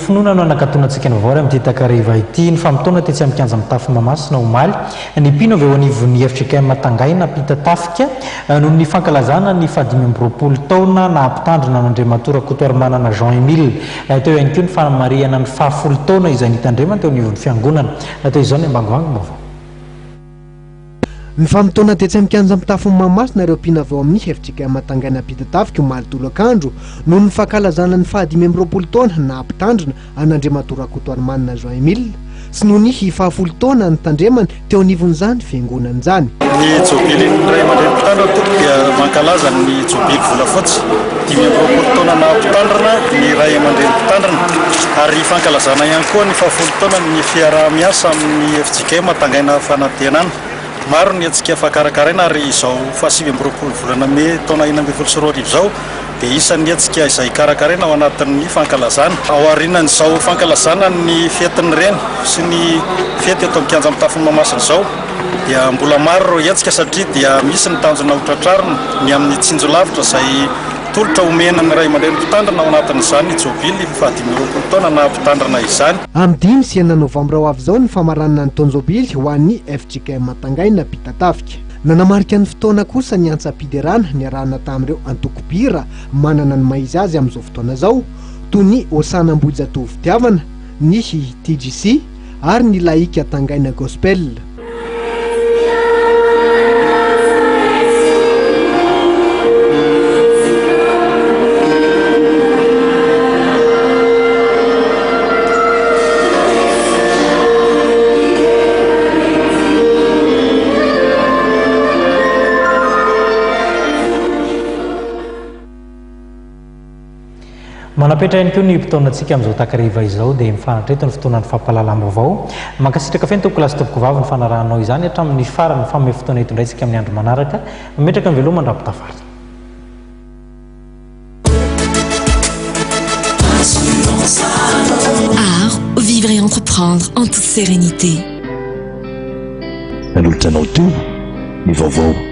finoana no anakatonatsika ny vary amin'ity takariva ity ny famitona tetsy amin'ny kianja mitafy mamasina omaly ny mpino avy eo anivon'ny hevitrika matangaina pita tafika noho ny fankalazana ny fahadimy amby roapolo taona na ampitandrina n'Andriamatora Kotoarimanana Jean Emile teo ihany koa ny fanamariana ny fahafolo taona izay nitandremana teo anivon'ny fiangonana teo izao ny ambangovango vaovao. Ny famitona tetsy amin'ny kianja mitafy mamasina ireo mpino avy eo amin'ny hevitrika matangaina pita tafika omaly tolakandro noho ny fankalazana ny fahadimy amby roapolo taona na ampitandrina an'Andriamatora Kotoarimanana Jean Emile sy noho ny fahafolo taona ny tandremana teo anivon'izany fiangonana izany. Ny jobily ray aman-dreny mpitandrina tokoa dia mankalaza ny jobily volafotsy 5 amby roapolo taona na ampitandrina ny ray aman-dreny mpitandrina ary fankalazana ihany koa ny fahafolo taona ny fiaraha-miasa amin'ny hevitrika matangaina fanantenana. Maro ny antsika fakarakaraina ary izao fahasivy amby roapolo volana May taona 2024 izao dia isan'ny antsika izay karakaraina ao anatin'ny fankalazana. Ao aorianan'izao fankalazana ny fetiny reny sy ny fety eto amin'ny kianja mitafy mamasina izao dia mbola maro ireo antsika satria dia misy ny tanjona hotratrarina ny amin'ny tsinjo lavitra izay tolotra omena ny ray aman-dreny mpitandrina ao anatin'izany jobily fahadimy roapolo taona na mpitandrina izany. Amin'ny 5 sy 9 Novambra ho avy izao ny famaranana ny taonjobily ho an'ny FJK Matangaina pita tafika. Nanamarika ny fotoana kosa ny antsapiderana niarahana tamin'ireo antokopira manana ny maizy azy amin'izao fotoana izao toy ny Osanambojatovo-Fitiavana, ny TGC ary ny laika Tangaina Gospel. Manapetra ihany koa ny mpitaonantsika amin'izao takariva izao dia mifanatreto ny fotoanan'ny fampahalalam-baovao mankasitraka feno toko lasy toboko vavy ny fanarahanao izany hatramin'ny farany famehy fotoana eto indraitsika amin'ny andro manaraka metraka ny veloma mandrapitafary. Art, vivre et entreprendre en toute sérénité. Manolotra anao teo ny vaovao